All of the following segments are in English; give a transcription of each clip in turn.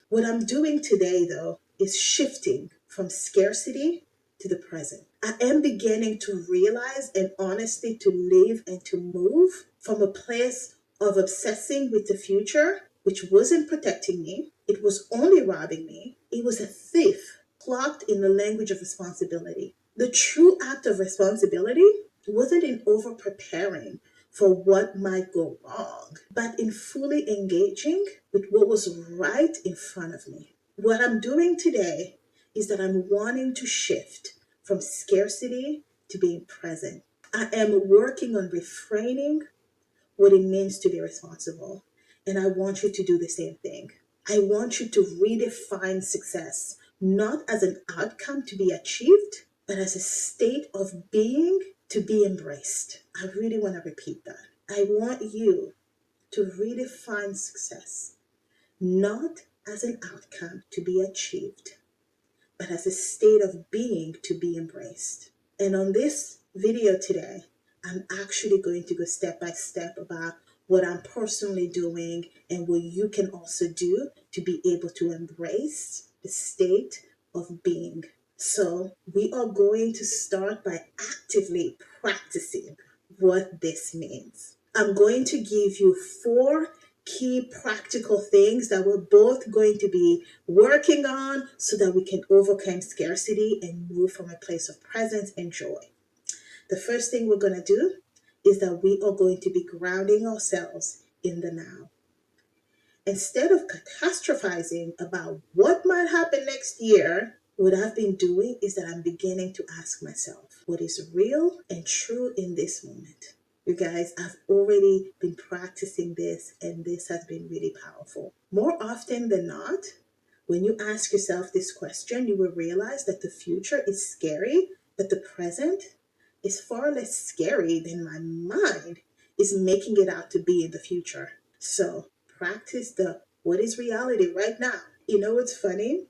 What I'm doing today, though, is shifting from scarcity to the present. I am beginning to realize and honestly to live and to move from a place of obsessing with the future, which wasn't protecting me. It was only robbing me. It was a thief clocked in the language of responsibility. The true act of responsibility wasn't in over preparing for what might go wrong, but in fully engaging with what was right in front of me. What I'm doing today is that I'm wanting to shift from scarcity to being present. I am working on refraining what it means to be responsible. And I want you to do the same thing. I want you to redefine success, not as an outcome to be achieved, but as a state of being to be embraced. I really want to repeat that. I want you to redefine success, not as an outcome to be achieved, but as a state of being to be embraced. And on this video today, I'm actually going to go step by step about what I'm personally doing and what you can also do to be able to embrace the state of being. So we are going to start by actively practicing what this means. I'm going to give you 4 key practical things that we're both going to be working on so that we can overcome scarcity and move from a place of presence and joy. The first thing we're going to do is that we are going to be grounding ourselves in the now. Instead of catastrophizing about what might happen next year, what I've been doing is that I'm beginning to ask myself what is real and true in this moment. You guys, I've already been practicing this and this has been really powerful. More often than not, when you ask yourself this question, you will realize that the future is scary, but the present is far less scary than my mind is making it out to be in the future. So practice the what is reality right now. You know what's funny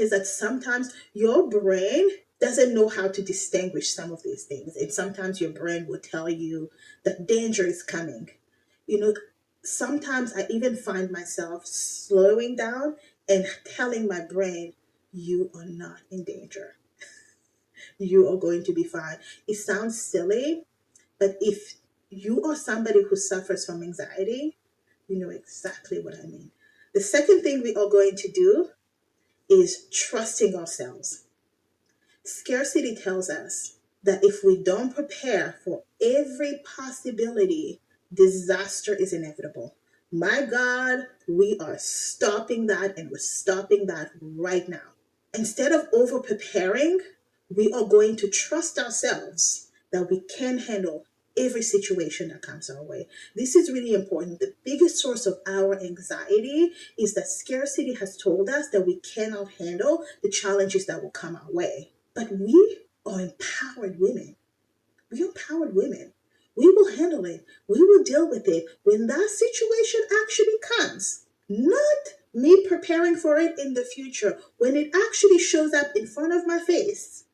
is that sometimes your brain doesn't know how to distinguish some of these things. And sometimes your brain will tell you that danger is coming. You know, sometimes I even find myself slowing down and telling my brain, you are not in danger. You are going to be fine. It sounds silly, but if you are somebody who suffers from anxiety, you know exactly what I mean. The second thing we are going to do is trusting ourselves. Scarcity tells us that if we don't prepare for every possibility, disaster is inevitable. My God, we are stopping that and we're stopping that right now. Instead of over preparing, we are going to trust ourselves that we can handle every situation that comes our way. This is really important. The biggest source of our anxiety is that scarcity has told us that we cannot handle the challenges that will come our way. But we are empowered women. We are empowered women. We will handle it. We will deal with it when that situation actually comes. Not me preparing for it in the future. When it actually shows up in front of my face,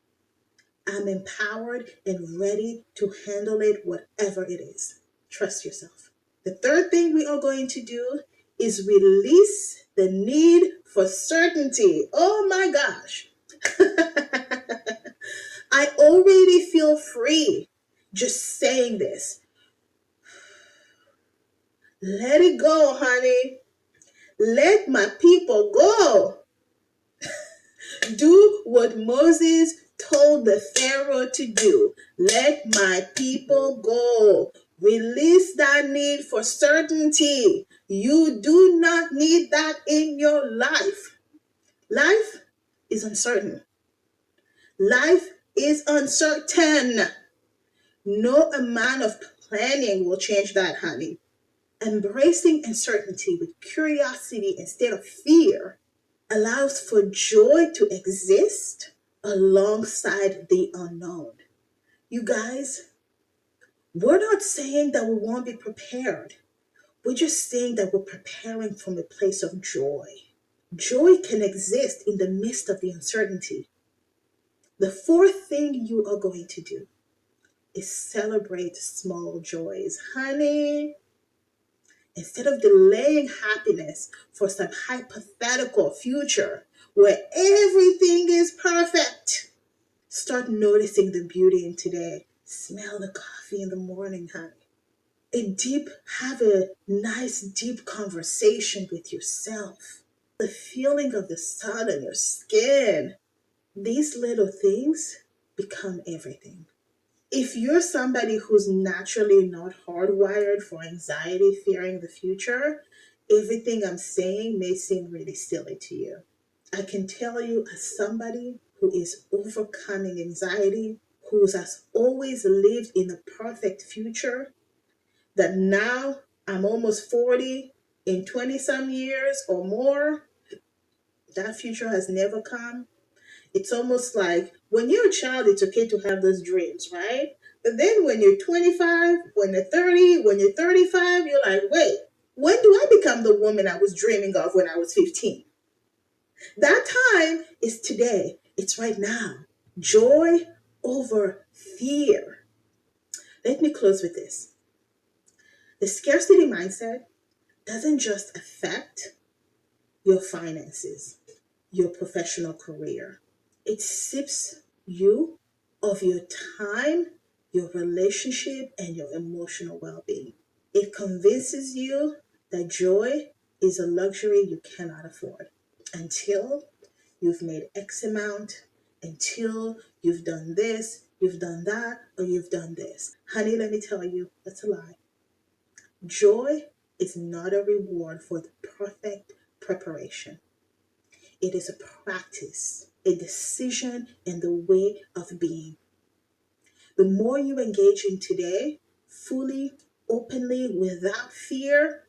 I'm empowered and ready to handle it, whatever it is. Trust yourself. The third thing we are going to do is release the need for certainty. Oh my gosh. I already feel free just saying this. Let it go, honey. Let my people go. Do what Moses told the Pharaoh to do. Let my people go. Release that need for certainty. You do not need that in your life. Life is uncertain. Life is uncertain. No amount of planning will change that, honey. Embracing uncertainty with curiosity instead of fear allows for joy to exist alongside the unknown. You guys, we're not saying that we won't be prepared. We're just saying that we're preparing from a place of joy. Joy can exist in the midst of the uncertainty. The fourth thing you are going to do is celebrate small joys. Honey, Instead of delaying happiness for some hypothetical future where everything is perfect, start noticing the beauty in today. Smell the coffee in the morning, honey. Have a nice deep conversation with yourself. The feeling of the sun on your skin. These little things become everything. If you're somebody who's naturally not hardwired for anxiety, fearing the future, everything I'm saying may seem really silly to you. I can tell you, as somebody who is overcoming anxiety, who has always lived in a perfect future, that now I'm almost 40, in 20 some years or more, that future has never come. It's almost like when you're a child, it's okay to have those dreams, right? But then when you're 25, when you're 30, when you're 35, you're like, wait, when do I become the woman I was dreaming of when I was 15? That time is today. It's right now. Joy over fear. Let me close with this. The scarcity mindset doesn't just affect your finances, your professional career. It strips you of your time, your relationship, and your emotional well being. It convinces you that joy is a luxury you cannot afford until you've made X amount, until you've done this, you've done that, or you've done this. Honey, let me tell you, that's a lie. Joy is not a reward for the perfect preparation. It is a practice, a decision, and the way of being. The more you engage in today, fully, openly, without fear,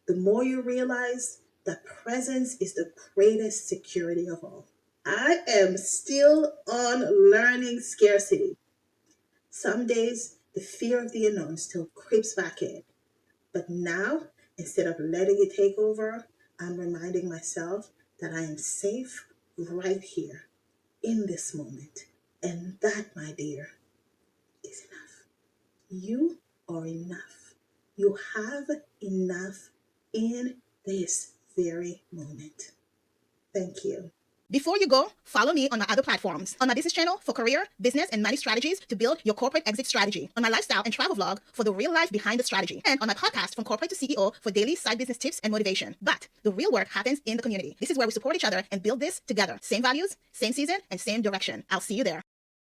the more you realize that presence is the greatest security of all. I am still on learning scarcity. Some days, the fear of the unknown still creeps back in. But now, instead of letting it take over, I'm reminding myself that I am safe right here in this moment. And that, my dear, is enough. You are enough. You have enough in this very moment. Thank you. Before you go, follow me on my other platforms. On my business channel for career, business, and money strategies to build your corporate exit strategy. On my lifestyle and travel vlog for the real life behind the strategy. And on my podcast, From Corporate to CEO, for daily side business tips and motivation. But the real work happens in the community. This is where we support each other and build this together. Same values, same season, and same direction. I'll see you there.